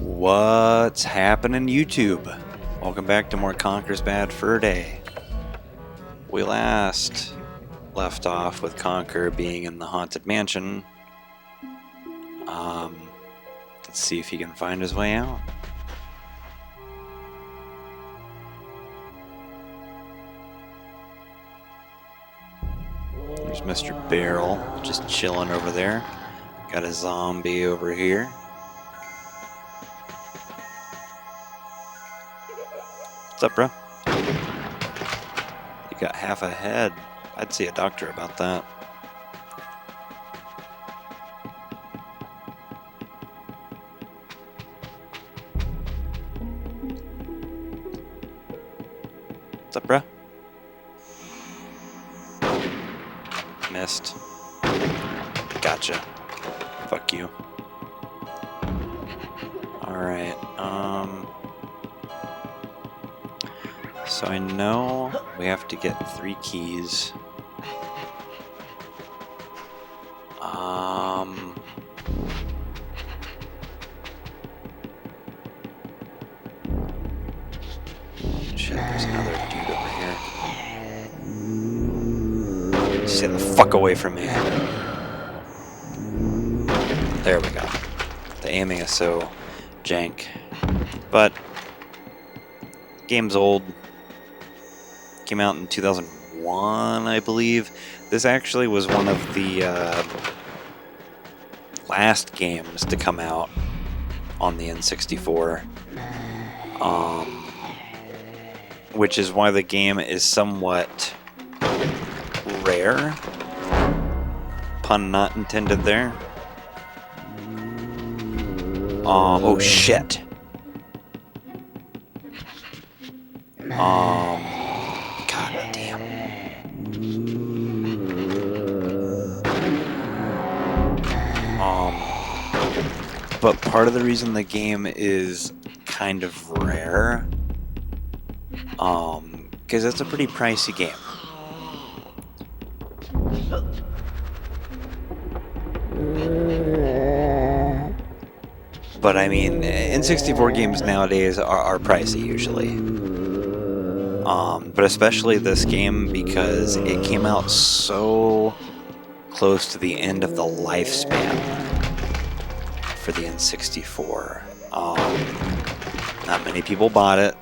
What's happening, YouTube? Welcome back to more Conker's Bad Fur Day. We last left off with Conker being in the Haunted Mansion. Let's see if he can find his way out. There's Mr. Barrel, just chilling over there. Got a zombie over here. What's up, bro? You got half a head. I'd see a doctor about that. What's up, bro? Missed. Gotcha. Fuck you. Alright, so I know we have to get 3 keys. Shit, there's another dude over here. Stay the fuck away from me. There we go. The aiming is so jank. But game's old. Came out in 2001, I believe. This actually was one of the last games to come out on the N64. Which is why the game is somewhat rare. Pun not intended there. Oh shit. God damn. But part of the reason the game is kind of rare, because it's a pretty pricey game. But I mean, N64 games nowadays are pricey usually. But especially this game because it came out so close to the end of the lifespan for the N64. Not many people bought it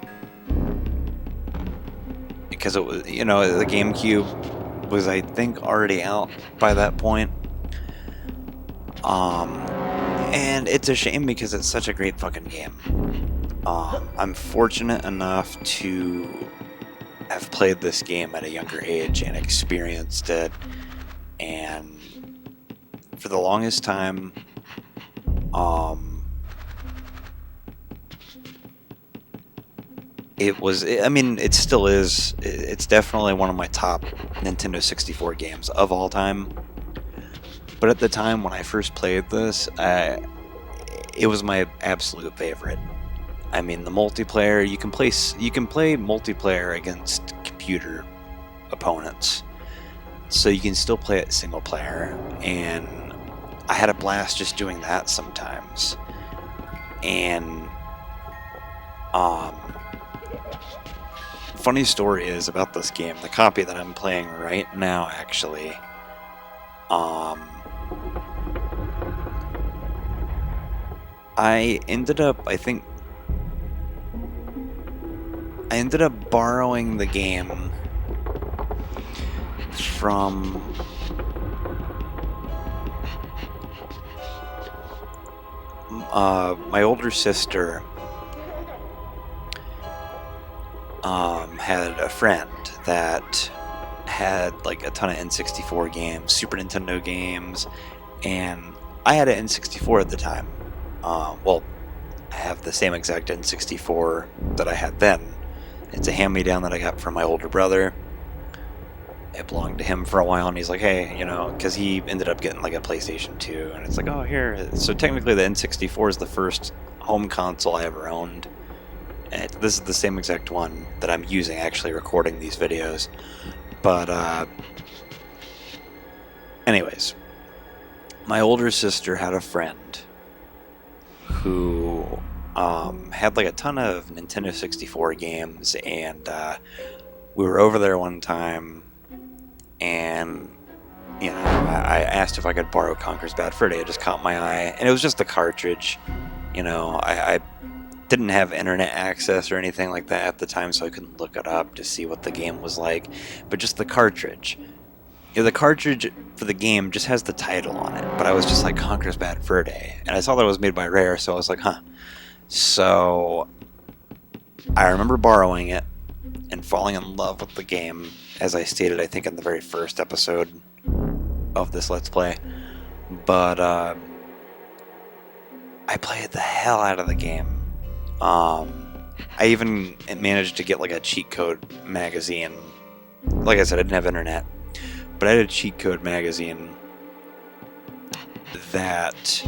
because it was, you know, the GameCube was, I think, already out by that point. And it's a shame because it's such a great fucking game. I'm fortunate enough to have played this game at a younger age and experienced it, and for the longest time, it was, I mean, it still is, it's definitely one of my top Nintendo 64 games of all time. But at the time when I first played this, it was my absolute favorite. I mean, the multiplayer, you can play multiplayer against computer opponents, so you can still play it single player, and I had a blast just doing that sometimes. And funny story is about this game, the copy that I'm playing right now, actually, I ended up borrowing the game from my older sister. Had a friend that had like a ton of N64 games, Super Nintendo games, and I had an N64 at the time. Well, I have the same exact N64 that I had then. It's a hand-me-down that I got from my older brother. It belonged to him for a while, and he's like, hey, you know, because he ended up getting like a PlayStation 2, and it's like, oh, here. So technically the N64 is the first home console I ever owned. And this is the same exact one that I'm using, actually recording these videos. But, anyways, my older sister had a friend who had like a ton of Nintendo 64 games, and we were over there one time, and I asked if I could borrow Conker's Bad Fur Day. It just caught my eye, and it was just the cartridge. I didn't have internet access or anything like that at the time, so I couldn't look it up to see what the game was like. But just the cartridge. The cartridge for the game just has the title on it, but I was just like, Conker's Bad Fur Day, and I saw that it was made by Rare, so I was like, huh. So I remember borrowing it and falling in love with the game, as I stated, I think, in the very first episode of this Let's Play. But I played the hell out of the game. I even managed to get like a cheat code magazine. Like I said, I didn't have internet, but I had a cheat code magazine that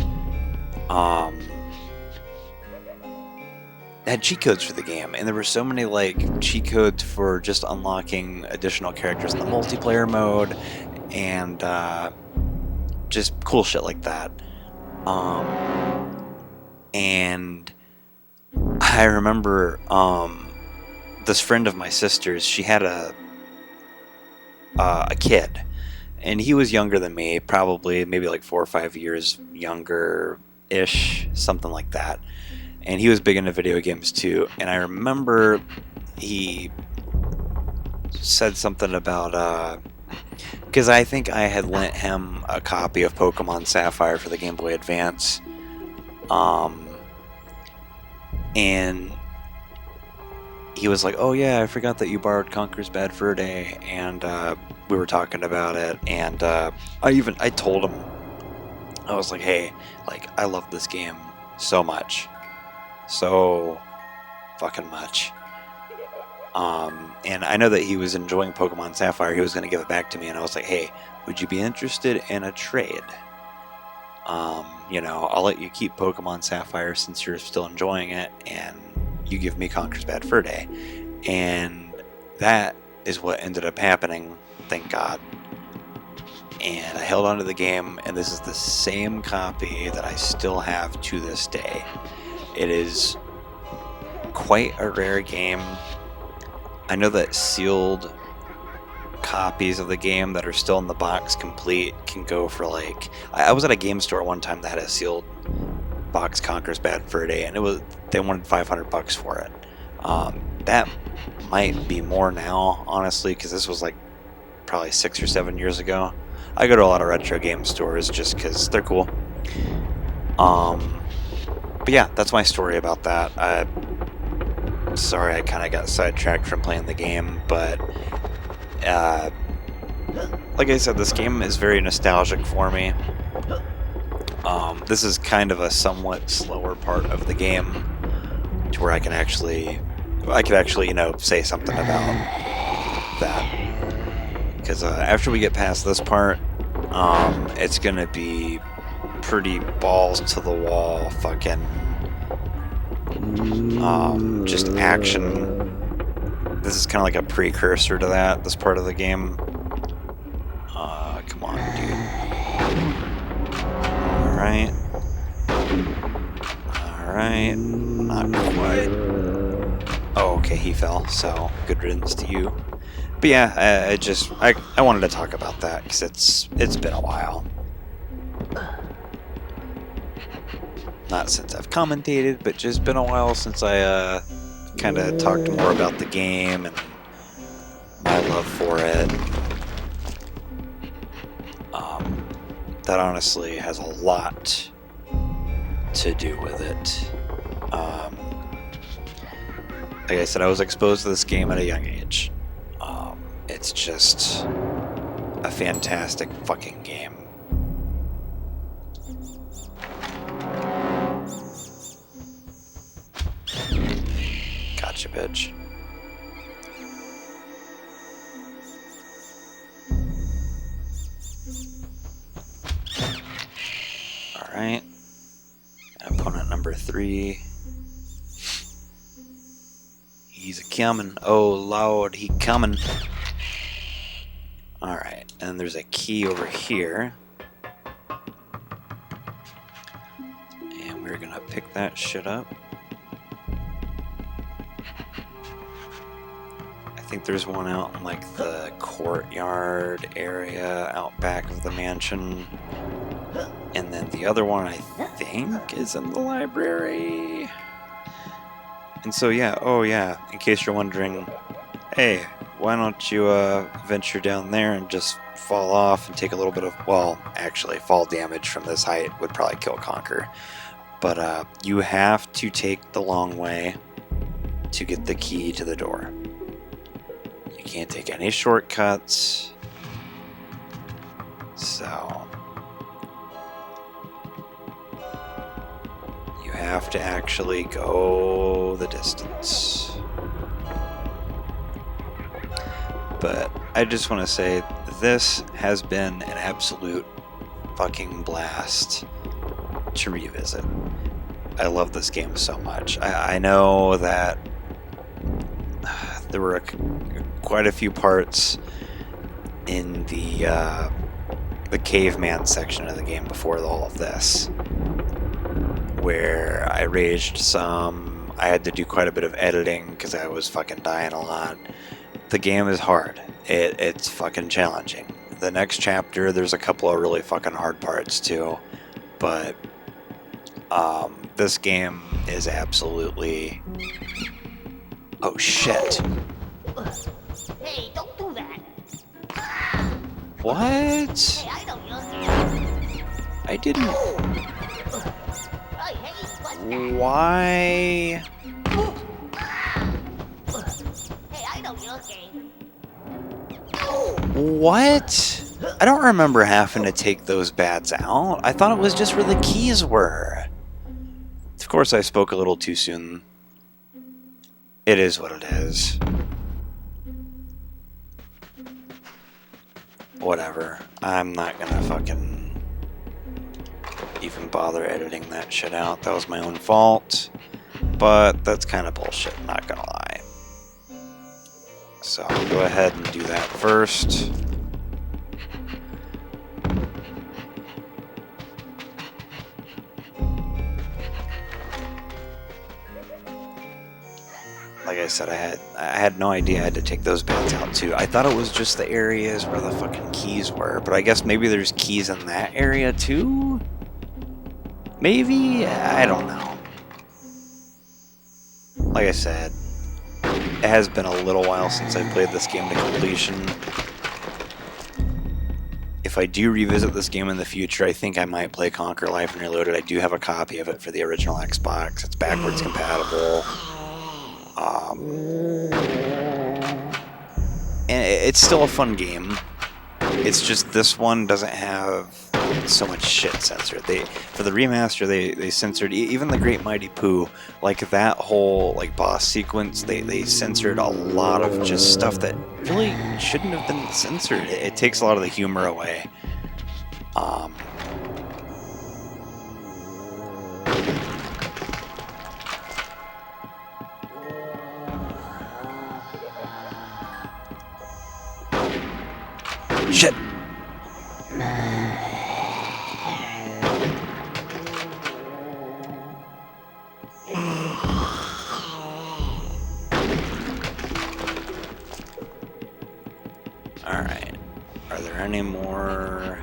had cheat codes for the game, and there were so many like cheat codes for just unlocking additional characters in the multiplayer mode, and just cool shit like that. And I remember this friend of my sister's, she had a kid, and he was younger than me, probably maybe like 4 or 5 years younger-ish, something like that. And he was big into video games too. And I remember he said something about, because I think I had lent him a copy of Pokemon Sapphire for the Game Boy Advance. And he was like, oh yeah, I forgot that you borrowed Conker's Bad Fur Day. And we were talking about it. And I told him, I was like, hey, like, I love this game so much. So fucking much. And I know that he was enjoying Pokemon Sapphire. He was going to give it back to me, and I was like, hey, would you be interested in a trade? I'll let you keep Pokemon Sapphire since you're still enjoying it, and you give me Conker's Bad Fur Day. And that is what ended up happening, thank God. And I held on to the game, and this is the same copy that I still have to this day. It is quite a rare game. I know that sealed copies of the game that are still in the box complete can go for like... I was at a game store one time that had a sealed box Conker's Bad Fur Day, and they wanted $500 for it. That might be more now, honestly, because this was like probably 6 or 7 years ago. I go to a lot of retro game stores just because they're cool. But yeah, that's my story about that. Sorry, I kind of got sidetracked from playing the game, but like I said, this game is very nostalgic for me. This is kind of a somewhat slower part of the game, to where I could actually, say something about that. Because after we get past this part, it's gonna be pretty balls to the wall fucking just action. This is kind of like a precursor to that, this part of the game. Come on, dude. Alright, not quite. Oh, okay, he fell, so good riddance to you. But yeah, I wanted to talk about that because it's been a while. Not since I've commentated, but just been a while since I kind of talked more about the game and my love for it. That honestly has a lot to do with it. Like I said, I was exposed to this game at a young age. It's just a fantastic fucking game. Gotcha, bitch. Alright. Opponent number 3. He's a-comin'. Oh, Lord, he coming. Alright, and there's a key over here. And we're gonna pick that shit up. think there's one out in like the courtyard area out back of the mansion. And then the other one I think is in the library. And so yeah, oh yeah, in case you're wondering, hey, why don't you venture down there and just fall off and take a little bit of, well, actually fall damage from this height would probably kill Conker. But you have to take the long way to get the key to the door. You can't take any shortcuts. So you have to actually go the distance. But I just want to say this has been an absolute fucking blast to revisit. I love this game so much. I know that there were quite a few parts in the caveman section of the game before all of this where I raged some. I had to do quite a bit of editing because I was fucking dying a lot. The game is hard. It's fucking challenging. The next chapter, there's a couple of really fucking hard parts too, but this game is absolutely... Oh shit. Hey, don't do that. What? Hey, I know you're I didn't... Hey, what's that? Why? Hey, I know you're game. What? I don't remember having to take those bats out. I thought it was just where the keys were. Of course, I spoke a little too soon. It is what it is. Whatever. I'm not gonna fucking even bother editing that shit out. That was my own fault. But that's kind of bullshit, not gonna lie. So I'll go ahead and do that first. Like I said, I had no idea I had to take those bats out too. I thought it was just the areas where the fucking keys were, but I guess maybe there's keys in that area too? Maybe? I don't know. Like I said, it has been a little while since I played this game to completion. If I do revisit this game in the future, I think I might play Conker Live and Reloaded. I do have a copy of it for the original Xbox. It's backwards compatible. And it's still a fun game. It's just this one doesn't have so much shit censored. For the remaster, they censored even the Great Mighty Pooh. Like that whole like boss sequence, they censored a lot of just stuff that really shouldn't have been censored. It takes a lot of the humor away. Shit. Alright. Are there any more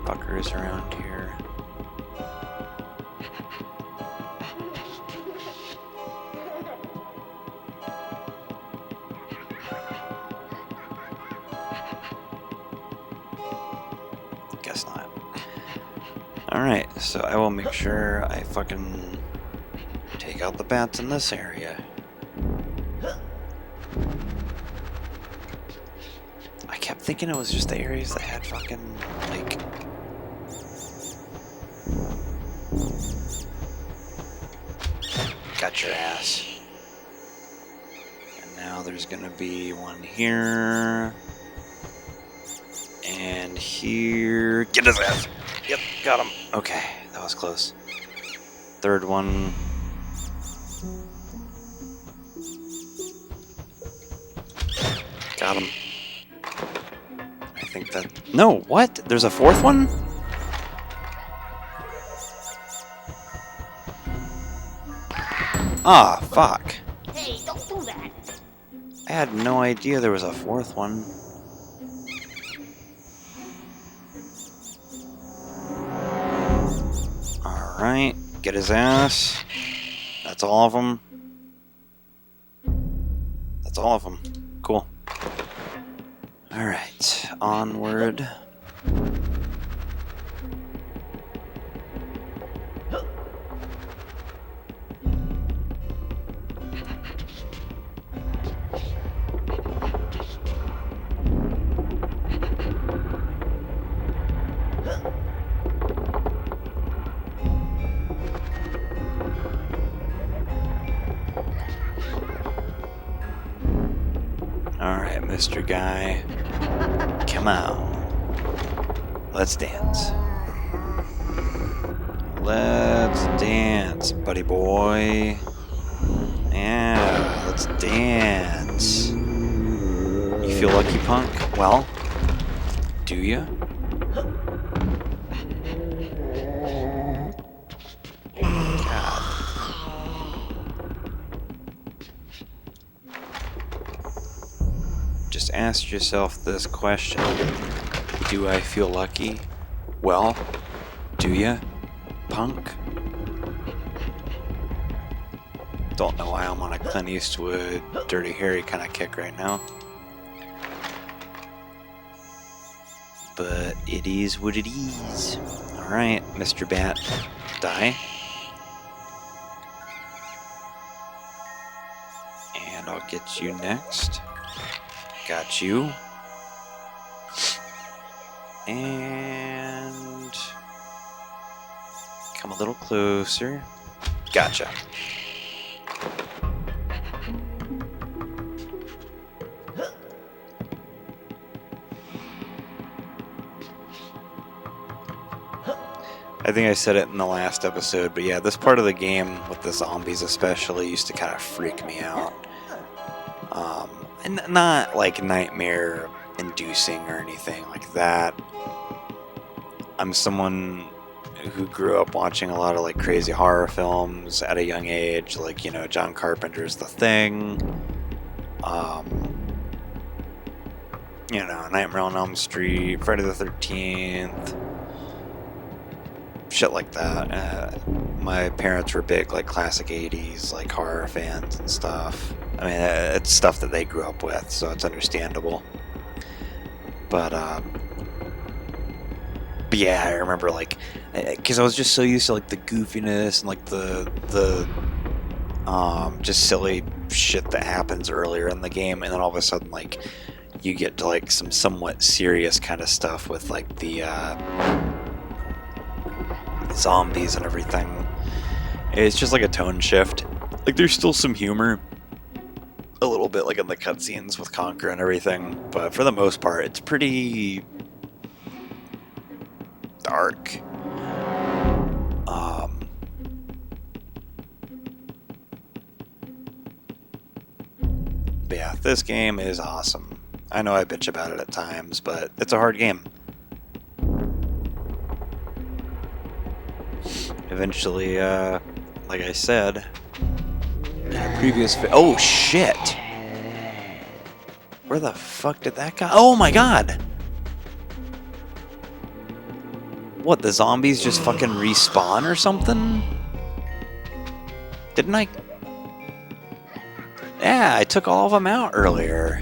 fuckers around here? Guess not. Alright, so I will make sure I fucking take out the bats in this area. I kept thinking it was just the areas that had fucking, like... Got your ass. And now there's gonna be one here. And here... Get his ass! Yep, got him. Okay, that was close. Third one. Got him. I think that... No, what? There's a fourth one? Ah, fuck. Hey, don't do that. I had no idea there was a fourth one. Alright, get his ass. That's all of them. That's all of them. Cool. Alright, onward. Alright, Mr. Guy. Come on. Let's dance. Let's dance, buddy boy. Yeah, let's dance. You feel lucky, punk? Well, do you? God. Just ask yourself this question. Do I feel lucky? Well, do ya, punk? Don't know why I'm on a Clint Eastwood, Dirty Harry kind of kick right now. But it is what it is. Alright, Mr. Bat, die. And I'll get you next. Got you. And come a little closer. Gotcha. I think I said it in the last episode, but yeah, this part of the game with the zombies especially used to kind of freak me out. And not like nightmare inducing or anything like that. I'm someone who grew up watching a lot of like crazy horror films at a young age, like, you know, John Carpenter's The Thing, you know, Nightmare on Elm Street, Friday the 13th, shit like that. My parents were big like classic 80s like horror fans and stuff. I mean, it's stuff that they grew up with, so it's understandable. But yeah, I remember like, because I was just so used to like the goofiness and like the just silly shit that happens earlier in the game, and then all of a sudden like you get to like some somewhat serious kind of stuff with like the zombies and everything. It's just like a tone shift. Like there's still some humor, a little bit like in the cutscenes with Conker and everything, but for the most part, it's pretty dark. But yeah, this game is awesome. I know I bitch about it at times, but it's a hard game. Eventually, like I said in a previous oh shit! Where the fuck did that go? Oh my god! What, the zombies just fucking respawn or something? Didn't I? Yeah, I took all of them out earlier.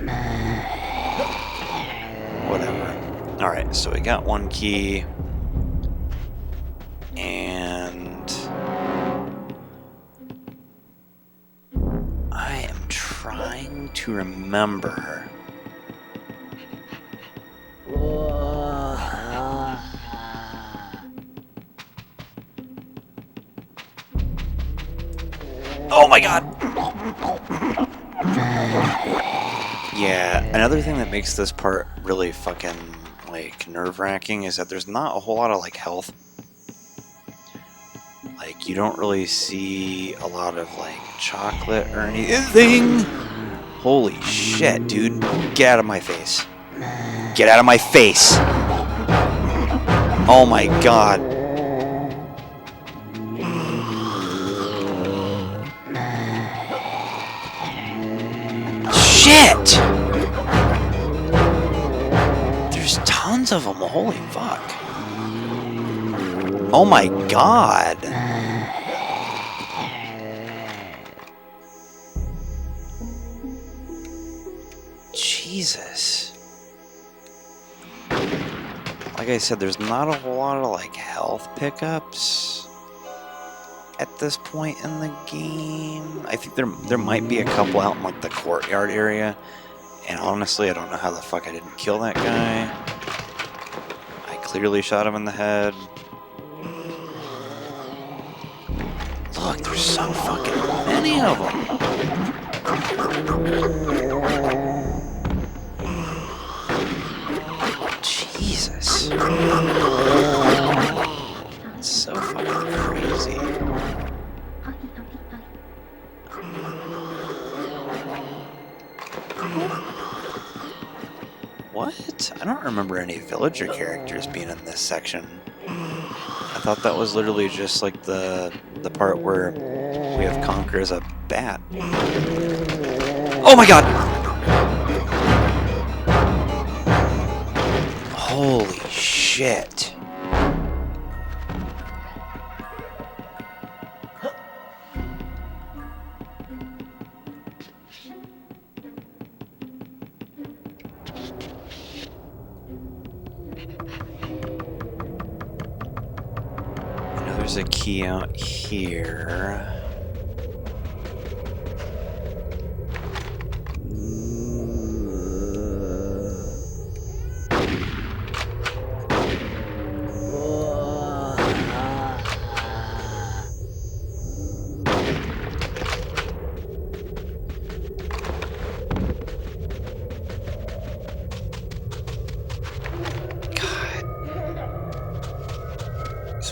Whatever. Alright, so we got one key. And I am trying to remember. Oh my god! Yeah, another thing that makes this part really fucking like nerve-wracking is that there's not a whole lot of like health. Like you don't really see a lot of like chocolate or anything. Holy shit, dude. Get out of my face. Get out of my face. Oh my god. Shit! tons of them. Holy fuck. Oh my god. Jesus. Like I said, there's not a whole lot of like health pickups at this point in the game. I think there might be a couple out in like the courtyard area. And honestly, I don't know how the fuck I didn't kill that guy. I clearly shot him in the head. Look, there's so fucking many of them. Jesus. It's so fucking crazy. What? I don't remember any villager characters being in this section. I thought that was literally just like the part where we have Conker as a bat. Oh my god! Holy shit. I know there's a key out here.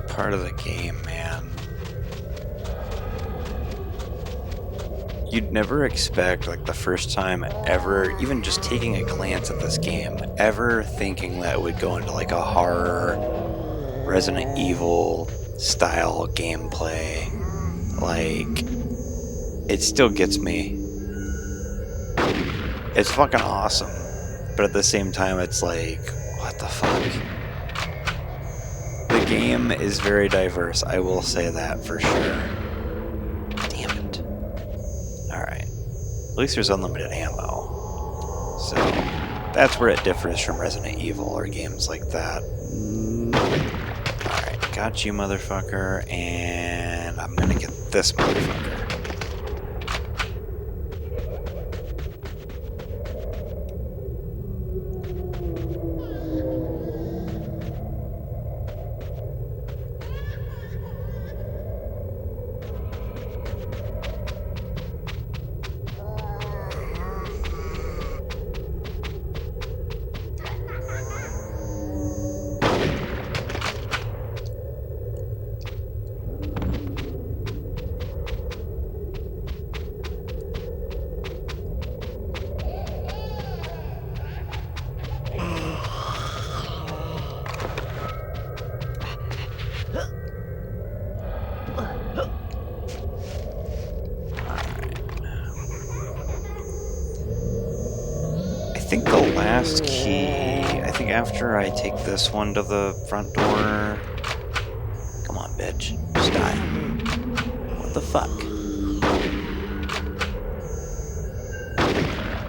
Part of the game, man. You'd never expect, like, the first time ever, even just taking a glance at this game, ever thinking that it would go into like a horror, Resident Evil style gameplay. Like, it still gets me. It's fucking awesome, but at the same time, it's like, what the fuck? The game is very diverse, I will say that for sure. Damn it. Alright. At least there's unlimited ammo. So, that's where it differs from Resident Evil or games like that. Alright, got you, motherfucker, and I'm gonna get this motherfucker. I think the last key, I think after I take this one to the front door. Come on, bitch. Just die. What the fuck?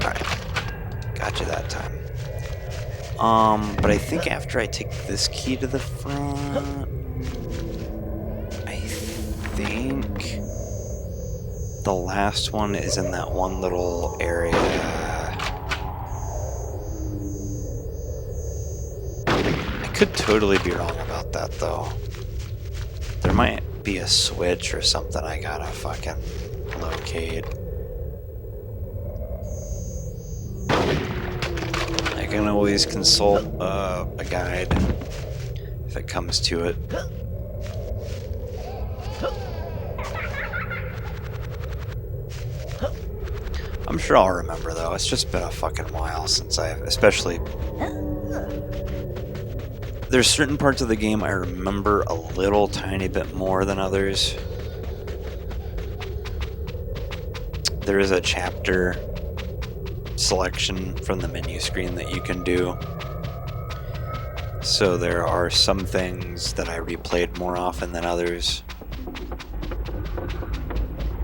Alright. Got you that time. But I think after I take this key to the front, I think the last one is in that one little area. Could totally be wrong about that though. There might be a switch or something I gotta fucking locate. I can always consult a guide if it comes to it. I'm sure I'll remember though. It's just been a fucking while since I've, especially. There's certain parts of the game I remember a little tiny bit more than others. There is a chapter selection from the menu screen that you can do. So there are some things that I replayed more often than others.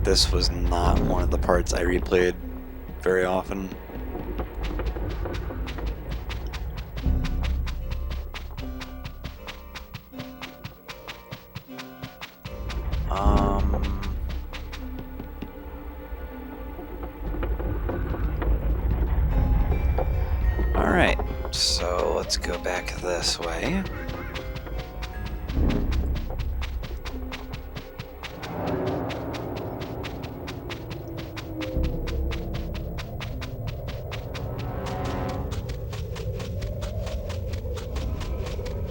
This was not one of the parts I replayed very often. Alright, so let's go back this way.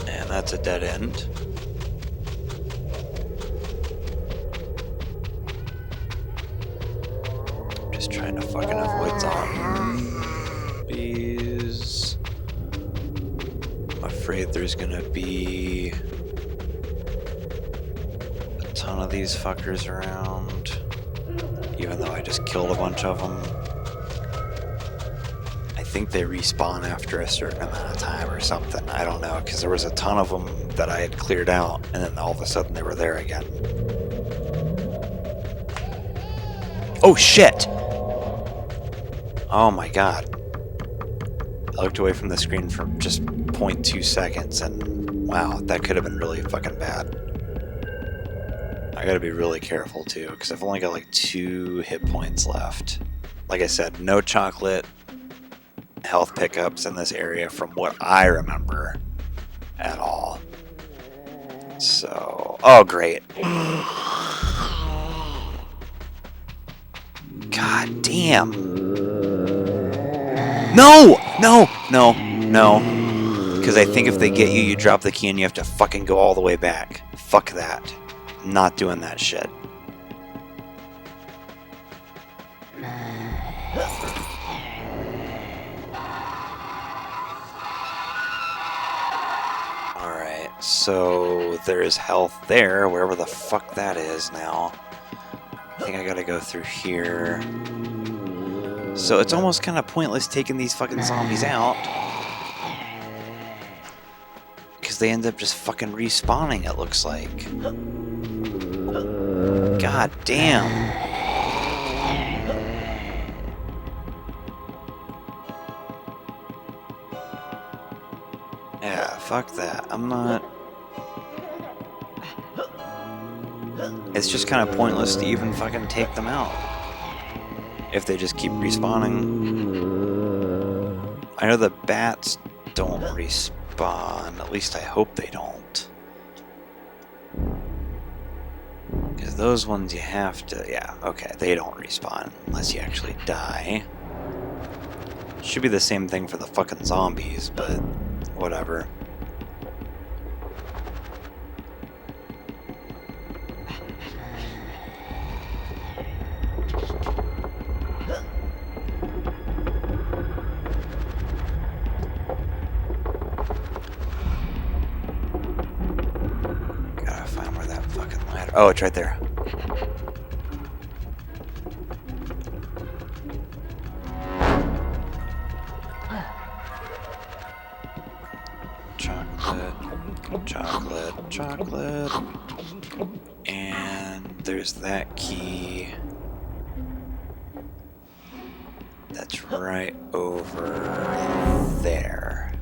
And that's a dead end. Just trying to fucking avoid zombies. I'm afraid there's gonna be a ton of these fuckers around, even though I just killed a bunch of them. I think they respawn after a certain amount of time or something. I don't know, because there was a ton of them that I had cleared out, and then all of a sudden they were there again. Oh shit! Oh my god. I looked away from the screen for just 0.2 seconds, and wow, that could have been really fucking bad. I gotta be really careful too, because I've only got like 2 hit points left. Like I said, no chocolate health pickups in this area from what I remember at all. So, oh great. God damn. No! No! No! No. Because I think if they get you, you drop the key and you have to fucking go all the way back. Fuck that. I'm not doing that shit. Alright, so there is health there, wherever the fuck that is now. I think I gotta go through here. So it's almost kind of pointless taking these fucking zombies out, because they end up just fucking respawning, it looks like. God damn. Yeah, fuck that. I'm not... It's just kind of pointless to even fucking take them out if they just keep respawning. I know the bats don't respawn, at least I hope they don't. Because those ones you have to, yeah, okay, they don't respawn unless you actually die. Should be the same thing for the fucking zombies, but whatever. Oh, it's right there. Chocolate, chocolate, chocolate. And there's that key. That's right over there.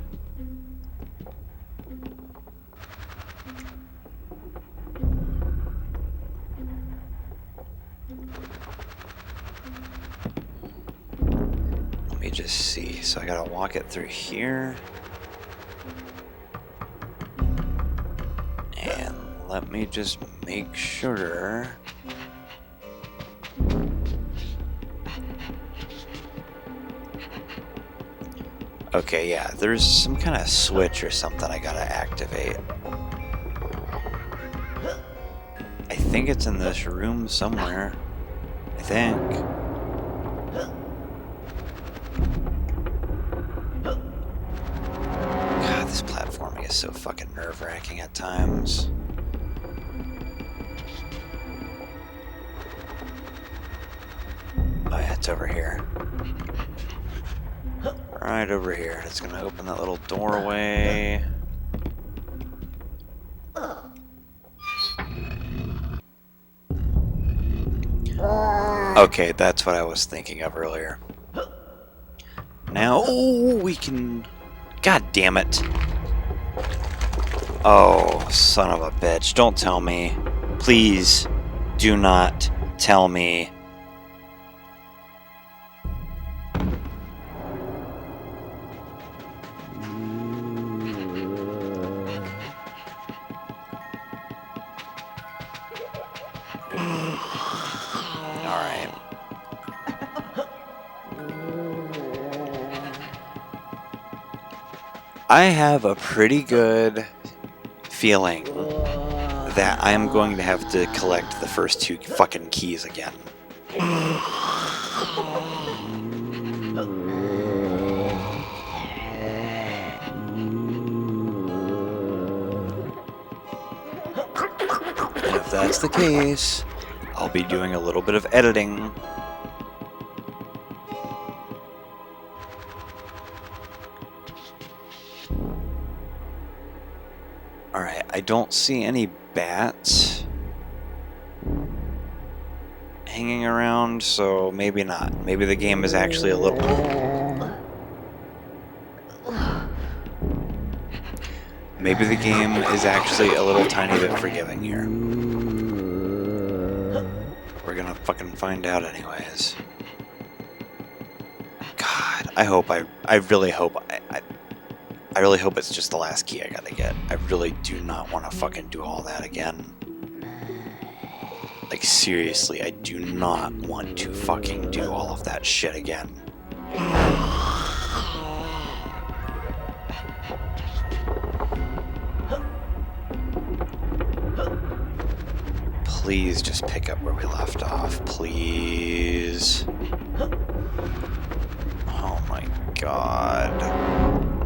Let me just see. So I gotta walk it through here. And let me just make sure. Okay, yeah, there's some kind of switch or something I gotta activate. I think it's in this room somewhere. I think. God, this platforming is so fucking nerve-wracking at times. Oh yeah, it's over here. Right over here. It's gonna open that little doorway. Okay, that's what I was thinking of earlier. Now, oh, we can... God damn it. Oh, son of a bitch. Don't tell me. Please do not tell me. Alright. I have a pretty good feeling that I'm going to have to collect the first 2 fucking keys again. And if that's the case, I'll be doing a little bit of editing. Alright, I don't see any bats hanging around, so maybe not. Maybe the game is actually a little... Maybe the game is actually a little tiny bit forgiving here. We're gonna fucking find out anyways. God, I really hope I really hope it's just the last key I gotta get. I really do not want to fucking do all that again. Like, seriously, I do not want to fucking do all of that shit again. Please just pick up where we left off, please. Oh my god.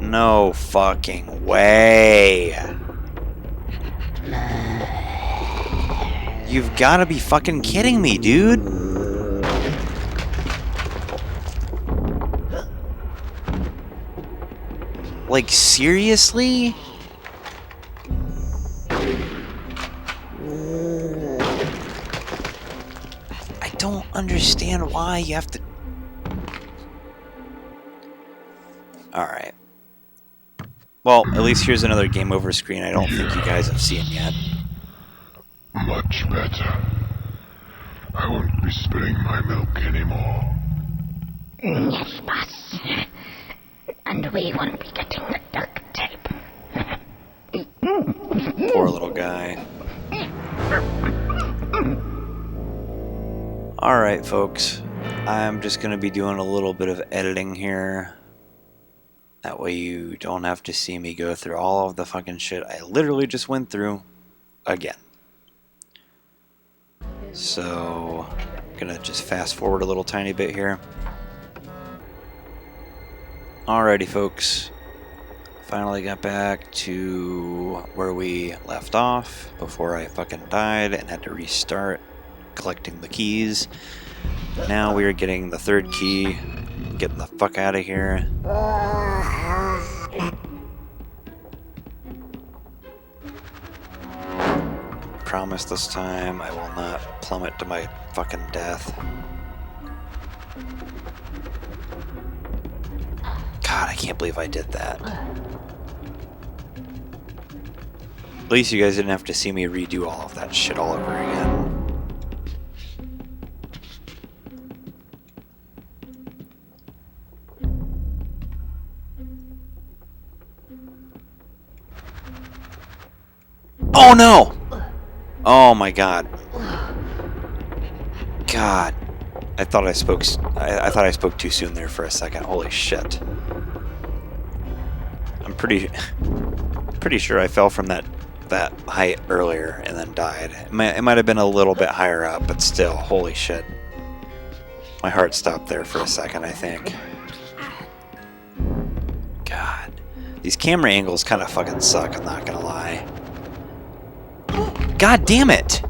No fucking way. You've got to be fucking kidding me, dude. Like, seriously? I don't understand why you have to... Alright. Well, at least here's another game over screen I don't think you guys have seen yet. Much better. I won't be spilling my milk anymore. Yes, boss. And we won't be getting the duct tape. Poor little guy. Alright, folks. I'm just going to be doing a little bit of editing here. That way you don't have to see me go through all of the fucking shit I literally just went through again. So, I'm gonna just fast forward a little tiny bit here. Alrighty, folks. Finally got back to where we left off before I fucking died and had to restart collecting the keys. Now we are getting the 3rd key. Getting the fuck out of here. Promise this time I will not plummet to my fucking death. God, I can't believe I did that. At least you guys didn't have to see me redo all of that shit all over again. Oh no! Oh my god. God. I thought I spoke too soon there for a second. Holy shit. I'm pretty sure I fell from that height earlier and then died. It might have been a little bit higher up, but still, holy shit. My heart stopped there for a second, I think. God. These camera angles kind of fucking suck, I'm not gonna lie. God damn it!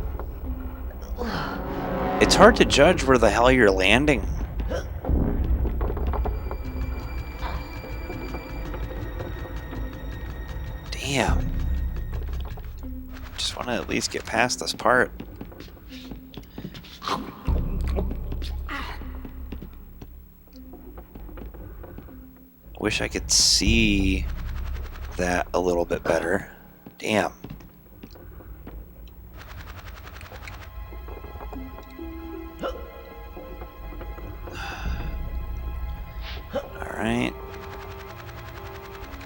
It's hard to judge where the hell you're landing. Damn. Just want to at least get past this part. wish I could see that a little bit better. Damn. Alright.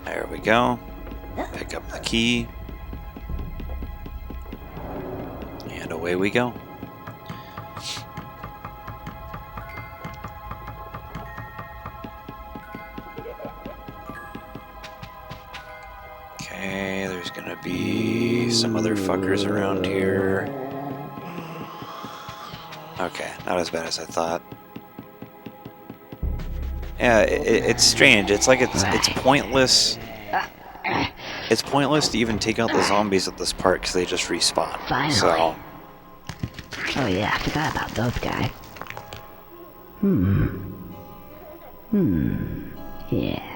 There we go. Pick up the key. And away we go. Okay, there's gonna be some other fuckers around here. Okay, not as bad as I thought. Yeah, it's strange. It's like it's pointless. It's pointless to even take out the zombies at this part because they just respawn. Finally. So, Oh yeah, I forgot about those guys. Yeah.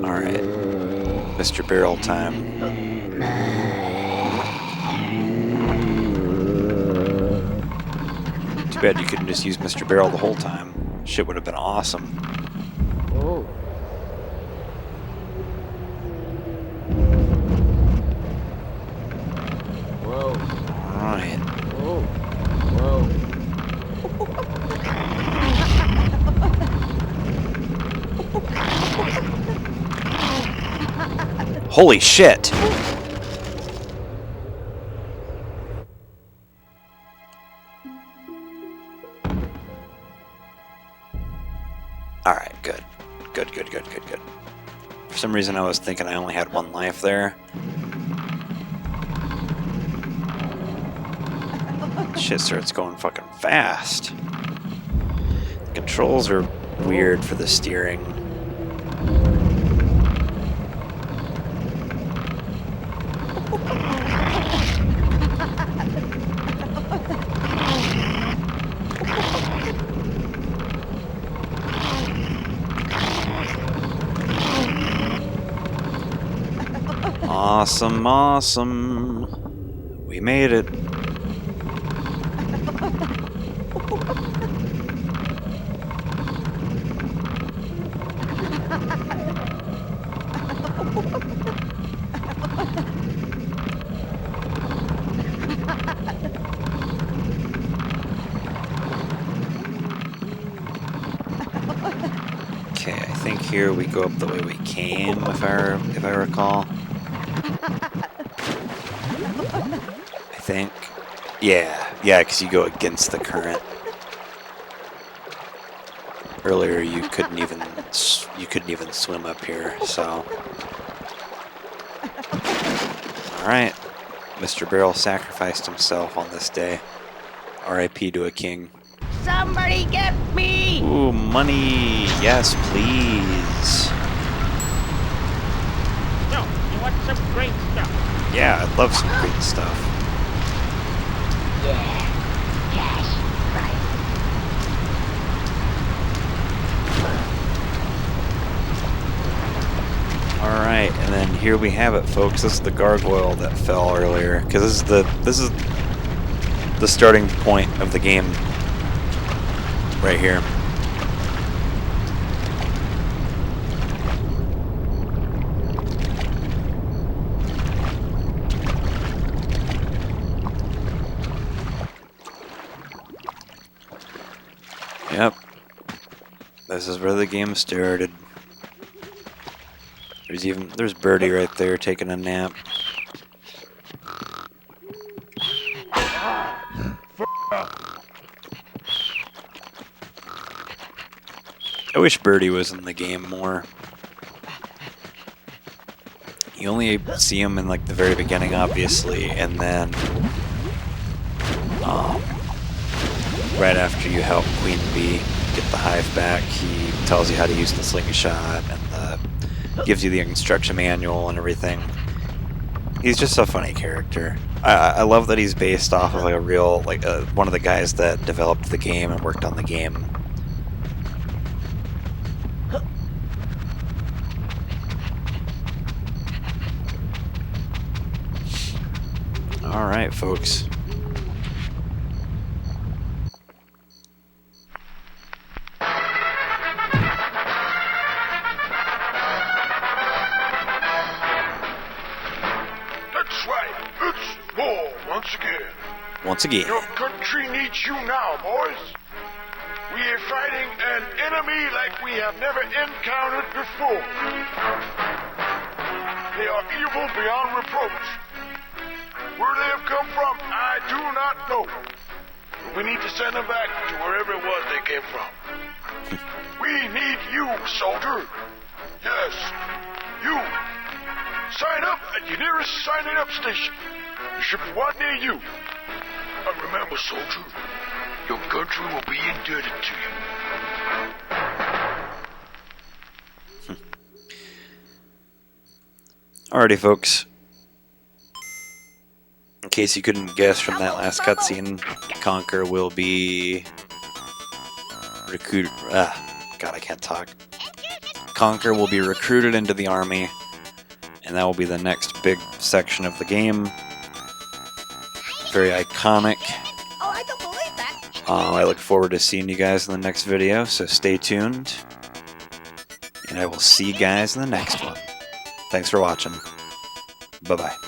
all right, Mr. Barrel time. Too bad you couldn't just use Mr. Barrel the whole time. Shit would have been awesome. Whoa. Alright. Whoa. Whoa. Holy shit! Alright, good. Good. For some reason I was thinking I only had one life there. Shit starts going fucking fast. The controls are weird for the steering. Awesome. We made it. Okay, I think here we go up the way we came, if I recall. I think. Yeah, because you go against the current. Earlier you couldn't even swim up here, so. Alright. Mr. Barrel sacrificed himself on this day. R.I.P. to a king. Somebody get me! Ooh, money! Yes, please. No, you want some great stuff? Yeah, I'd love some great stuff. Yeah. Cash. Right. Alright, and then here we have it, folks. This is the gargoyle that fell earlier. Because this is the starting point of the game. Right here. Yep. This is where the game started. There's Birdie right there taking a nap. I wish Birdie was in the game more. You only see him in like the very beginning, obviously, and then right after you help Queen Bee get the hive back, he tells you how to use the slingshot and gives you the instruction manual and everything. He's just a funny character. I love that he's based off of like a real, like one of the guys that developed the game and worked on the game. Alright, folks. once again. once again. Your country needs you now, boys. We are fighting an enemy like we have never encountered before. They are evil beyond reproach. Where they have come from, I do not know. But we need to send them back to wherever it was they came from. We need you, soldier. Yes, you. Sign up at your nearest signing up station. There should be one near you. And remember, soldier, your country will be indebted to you. Alrighty, folks. In case you couldn't guess from that last cutscene, Conker will be recruited. God, I can't talk. Conker will be recruited into the army, and that will be the next big section of the game. Very iconic. Oh, I don't believe that. I look forward to seeing you guys in the next video, so stay tuned. And I will see you guys in the next one. Thanks for watching. Bye-bye.